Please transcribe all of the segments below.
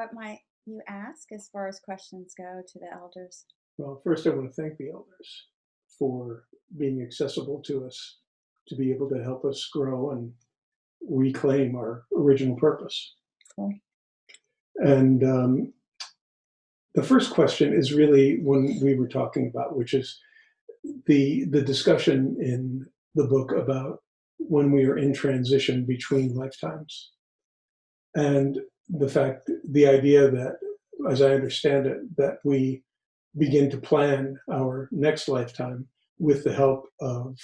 what might you ask as far as questions go to the elders? Well, first, I want to thank the elders for being accessible to us to be able to help us grow and reclaim our original purpose. Cool. And the first question is really one we were talking about, which is the discussion in the book about when we are in transition between lifetimes, and the idea that, as I understand it, that we begin to plan our next lifetime with the help of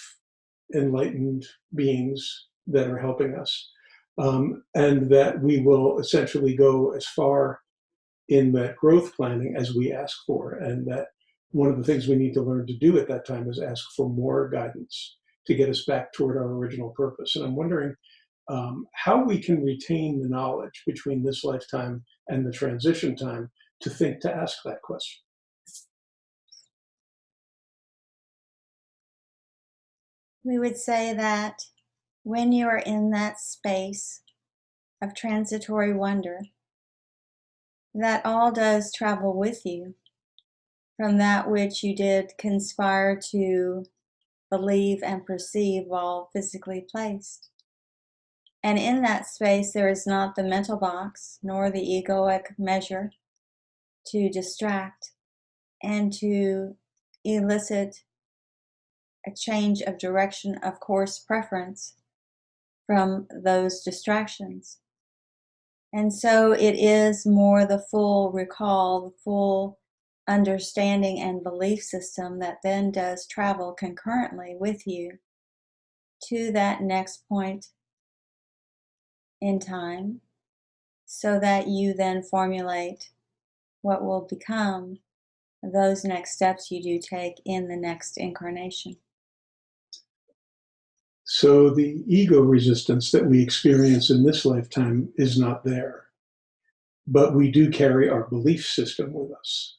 enlightened beings that are helping us, and that we will essentially go as far in that growth planning as we ask for, and that one of the things we need to learn to do at that time is ask for more guidance to get us back toward our original purpose. And I'm wondering how we can retain the knowledge between this lifetime and the transition time to ask that question. We would say that when you are in that space of transitory wonder, that all does travel with you from that which you did conspire to believe and perceive while physically placed. And in that space, there is not the mental box nor the egoic measure to distract and to elicit a change of direction, of course, preference from those distractions. And so it is more the full recall, the full understanding and belief system that then does travel concurrently with you to that next point in time, so that you then formulate what will become those next steps you do take in the next incarnation. So the ego resistance that we experience in this lifetime is not there, but we do carry our belief system with us.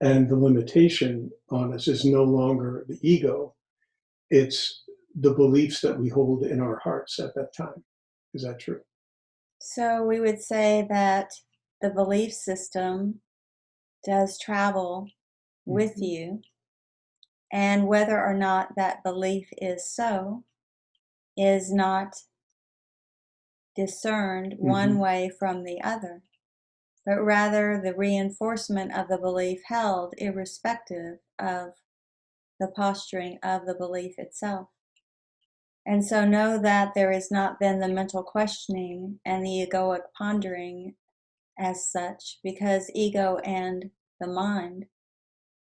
And the limitation on us is no longer the ego, it's the beliefs that we hold in our hearts at that time. Is that true? So we would say that the belief system does travel with Mhm. you, and whether or not that belief is so is not discerned one Mhm. way from the other, but rather the reinforcement of the belief held irrespective of the posturing of the belief itself. And so know that there is not then the mental questioning and the egoic pondering as such, because ego and the mind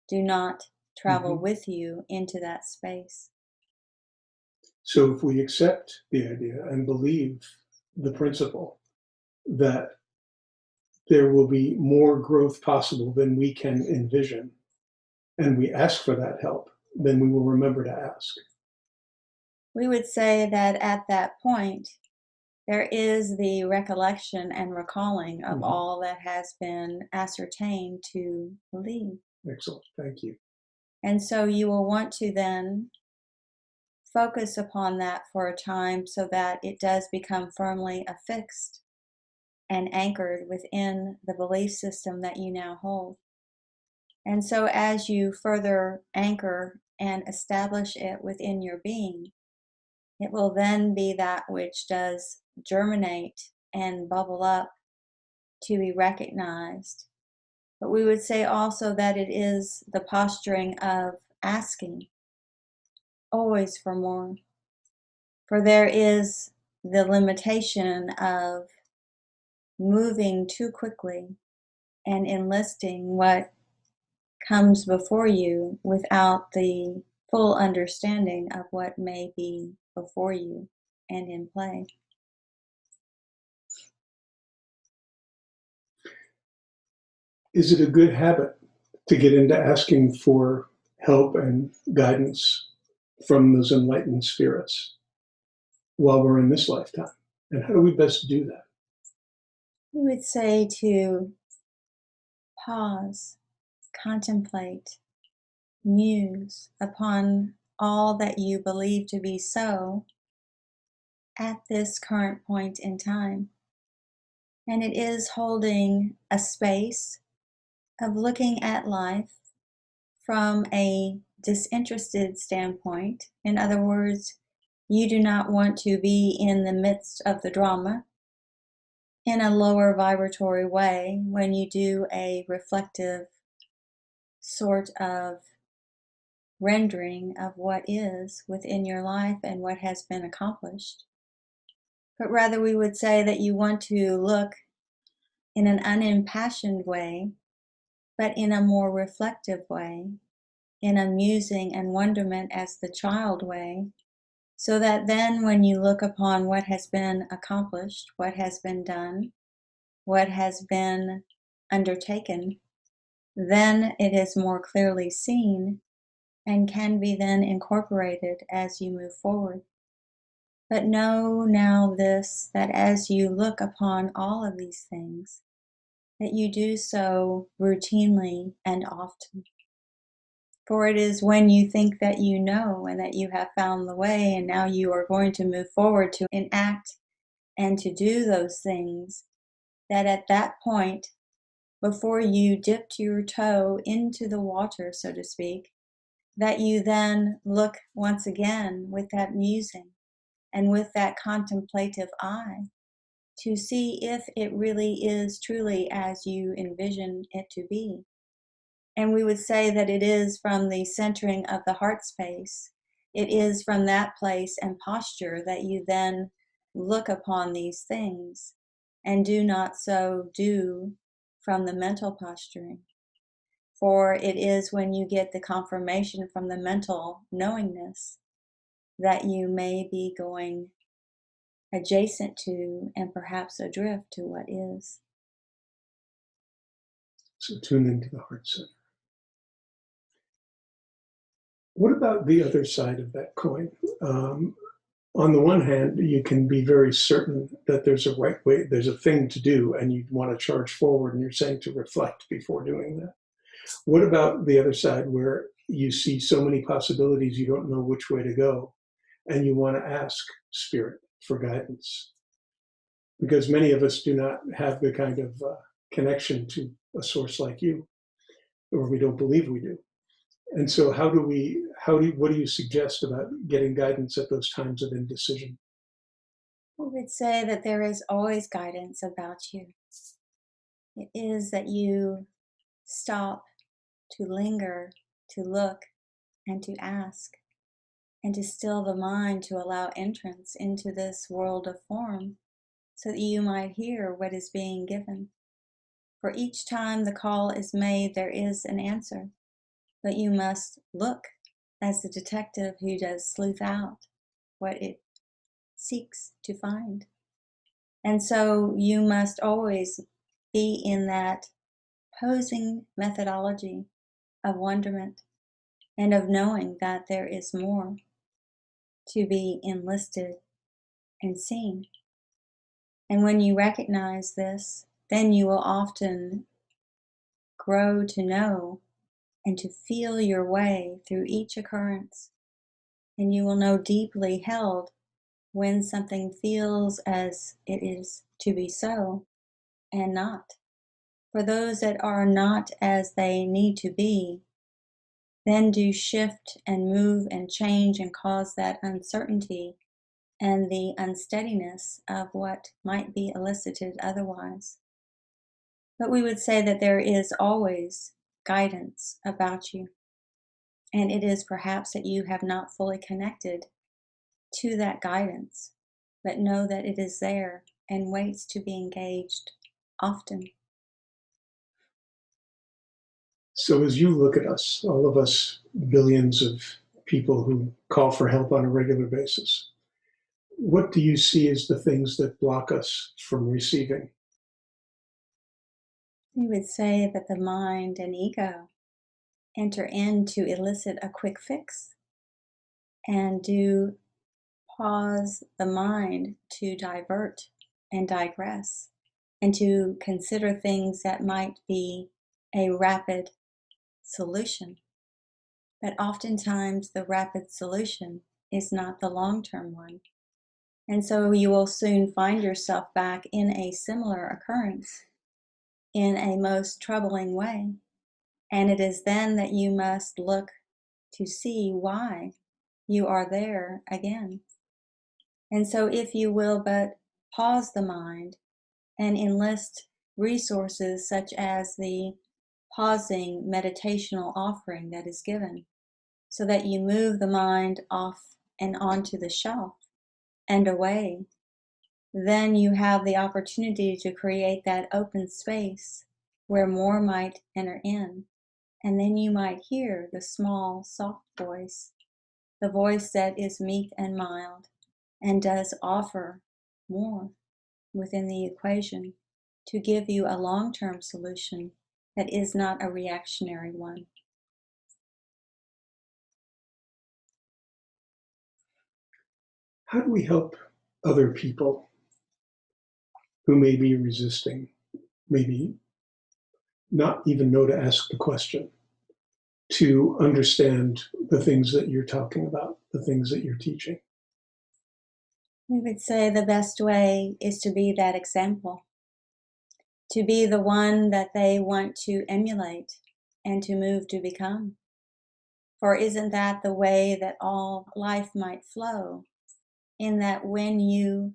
do not travel Mhm. with you into that space. So if we accept the idea and believe the principle that there will be more growth possible than we can envision, and we ask for that help, then we will remember to ask. We would say that at that point, there is the recollection and recalling of Mhm. all that has been ascertained to believe. Excellent. Thank you. And so you will want to then focus upon that for a time so that it does become firmly affixed and anchored within the belief system that you now hold. And so as you further anchor and establish it within your being, it will then be that which does germinate and bubble up to be recognized. But we would say also that it is the posturing of asking always for more. For there is the limitation of moving too quickly and enlisting what comes before you without the full understanding of what may be before you and in play. Is it a good habit to get into asking for help and guidance from those enlightened spirits while we're in this lifetime? And how do we best do that? We would say to pause, contemplate, muse upon all that you believe to be so at this current point in time. And it is holding a space of looking at life from a disinterested standpoint. In other words, you do not want to be in the midst of the drama in a lower vibratory way when you do a reflective sort of rendering of what is within your life and what has been accomplished. But rather, we would say that you want to look in an unimpassioned way, but in a more reflective way, in a musing and wonderment as the child way, so that then when you look upon what has been accomplished, what has been done, what has been undertaken, then it is more clearly seen and can be then incorporated as you move forward. But know now this, that as you look upon all of these things, that you do so routinely and often. For it is when you think that you know and that you have found the way and now you are going to move forward to enact and to do those things, that at that point, before you dipped your toe into the water, so to speak, that you then look once again with that musing and with that contemplative eye to see if it really is truly as you envision it to be. And we would say that it is from the centering of the heart space. It is from that place and posture that you then look upon these things and do not so do from the mental posturing. For it is when you get the confirmation from the mental knowingness that you may be going adjacent to and perhaps adrift to what is. So tune into the heart center. What about the other side of that coin? On the one hand, you can be very certain that there's a right way, there's a thing to do, and you want to charge forward, and you're saying to reflect before doing that. What about the other side where you see so many possibilities, you don't know which way to go, and you want to ask Spirit for guidance? Because many of us do not have the kind of connection to a source like you, or we don't believe we do. And so what do you suggest about getting guidance at those times of indecision? We would say that there is always guidance about you. It is that you stop to linger, to look, and to ask, and to still the mind to allow entrance into this world of form so that you might hear what is being given. For each time the call is made, there is an answer, but you must look as the detective who does sleuth out what it seeks to find. And so you must always be in that posing methodology of wonderment and of knowing that there is more to be enlisted and seen. And when you recognize this, then you will often grow to know and to feel your way through each occurrence. And you will know deeply held when something feels as it is to be so and not. For those that are not as they need to be, then do shift and move and change and cause that uncertainty and the unsteadiness of what might be elicited otherwise. But we would say that there is always guidance about you. And it is perhaps that you have not fully connected to that guidance, but know that it is there and waits to be engaged often. So as you look at us, all of us billions of people who call for help on a regular basis, what do you see as the things that block us from receiving? We would say that the mind and ego enter in to elicit a quick fix and do pause the mind to divert and digress and to consider things that might be a rapid solution. But oftentimes, the rapid solution is not the long term one. And so you will soon find yourself back in a similar occurrence in a most troubling way. And it is then that you must look to see why you are there again. And so, if you will but pause the mind and enlist resources such as the pausing meditational offering that is given, so that you move the mind off and onto the shelf and away, then you have the opportunity to create that open space where more might enter in. And then you might hear the small, soft voice, the voice that is meek and mild and does offer more within the equation to give you a long-term solution that is not a reactionary one. How do we help other people who may be resisting, maybe not even know to ask the question, to understand the things that you're talking about, the things that you're teaching? We would say the best way is to be that example, to be the one that they want to emulate and to move to become. For isn't that the way that all life might flow? In that when you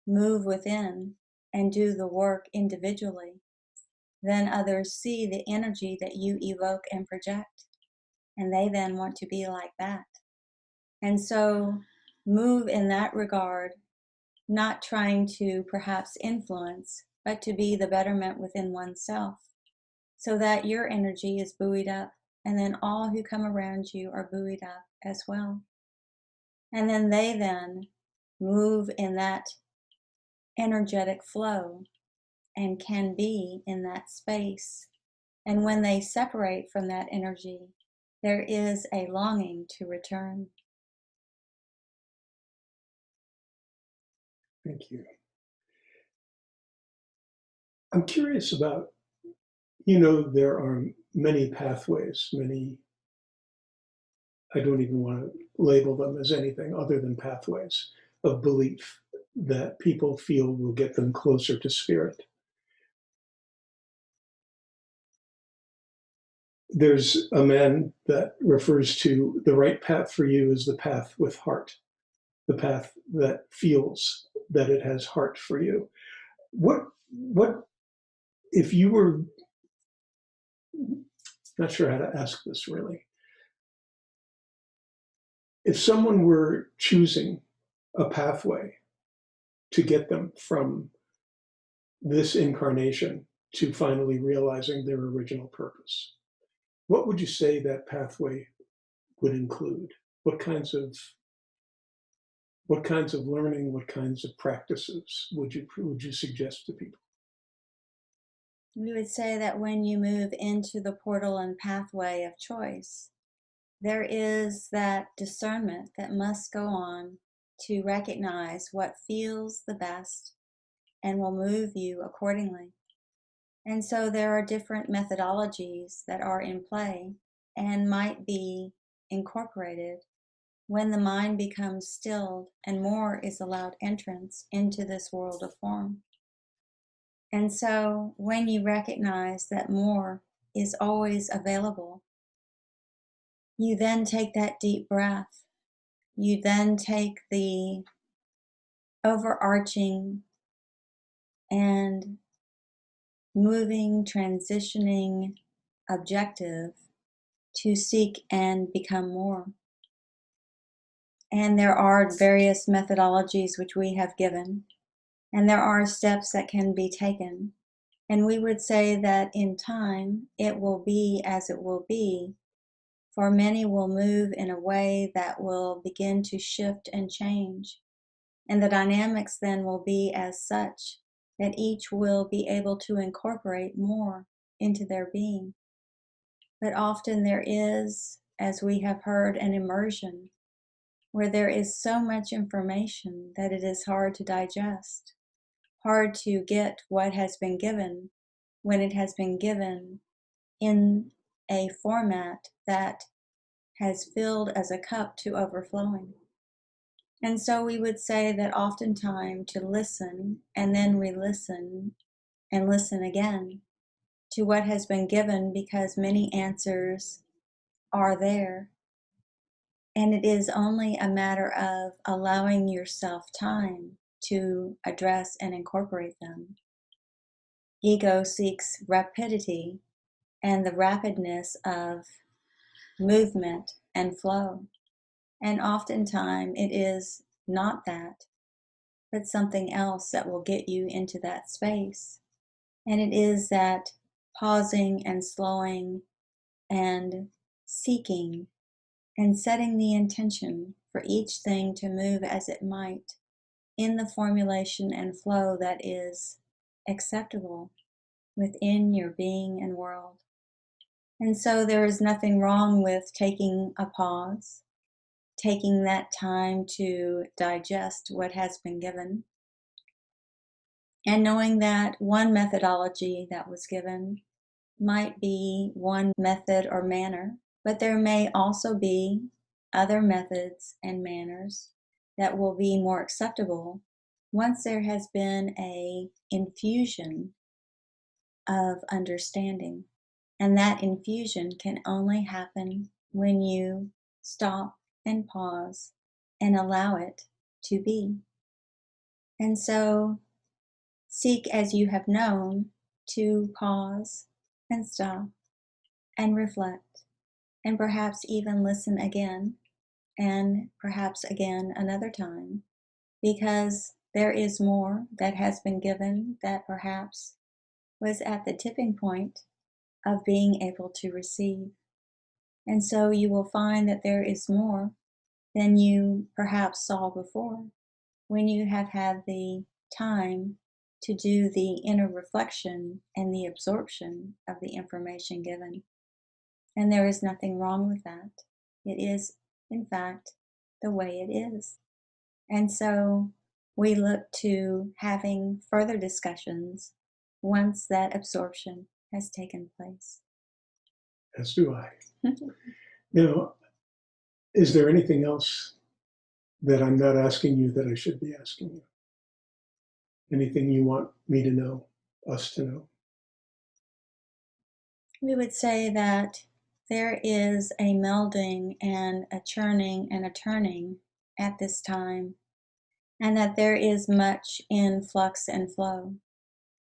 move within and do the work individually, then others see the energy that you evoke and project, and they then want to be like that. And so move in that regard, not trying to perhaps influence, but to be the betterment within oneself, so that your energy is buoyed up, and then all who come around you are buoyed up as well. And then they then move in that energetic flow and can be in that space. And when they separate from that energy, there is a longing to return. Thank you. I'm curious about, you know, there are many pathways, many, I don't even want to label them as anything other than pathways of belief that people feel will get them closer to spirit. There's a man that refers to the right path for you as the path with heart, the path that feels that it has heart for you. What if you were, not sure how to ask this really, if someone were choosing a pathway to get them from this incarnation to finally realizing their original purpose, what would you say that pathway would include? What kinds of learning, what kinds of practices would you suggest to people? We would say that when you move into the portal and pathway of choice, there is that discernment that must go on to recognize what feels the best and will move you accordingly. And so there are different methodologies that are in play and might be incorporated when the mind becomes stilled and more is allowed entrance into this world of form. And so when you recognize that more is always available, you then take that deep breath. You then take the overarching and moving, transitioning objective to seek and become more. And there are various methodologies which we have given, and there are steps that can be taken. And we would say that in time, it will be as it will be, for many will move in a way that will begin to shift and change. And the dynamics then will be as such that each will be able to incorporate more into their being. But often there is, as we have heard, an immersion where there is so much information that it is hard to digest, hard to get what has been given when it has been given in a format that has filled as a cup to overflowing. And so we would say that oftentimes to listen and then re-listen and listen again to what has been given, because many answers are there. And it is only a matter of allowing yourself time to address and incorporate them. Ego seeks rapidity and the rapidness of movement and flow. And oftentimes it is not that, but something else that will get you into that space. And it is that pausing and slowing and seeking and setting the intention for each thing to move as it might in the formulation and flow that is acceptable within your being and world. And so there is nothing wrong with taking a pause, taking that time to digest what has been given, and knowing that one methodology that was given might be one method or manner, but there may also be other methods and manners that will be more acceptable once there has been a infusion of understanding. And that infusion can only happen when you stop and pause and allow it to be. And so seek as you have known to pause and stop and reflect, and perhaps even listen again, and perhaps again another time, because there is more that has been given that perhaps was at the tipping point of being able to receive. And so you will find that there is more than you perhaps saw before when you have had the time to do the inner reflection and the absorption of the information given. And there is nothing wrong with that. It is, in fact, the way it is. And so we look to having further discussions once that absorption has taken place. As do I. Now, is there anything else that I'm not asking you that I should be asking you? Anything you want me to know, us to know? We would say that there is a melding and a churning and a turning at this time, and that there is much in flux and flow.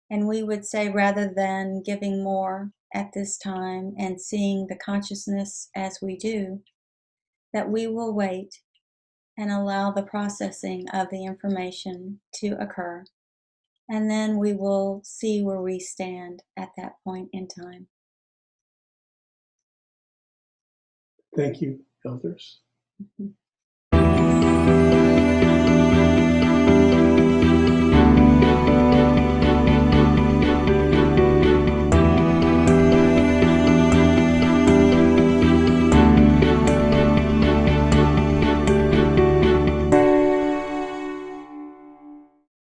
And we would say, rather than giving more at this time and seeing the consciousness as we do, that we will wait and allow the processing of the information to occur. And then we will see where we stand at that point in time. Thank you, elders. Mhm.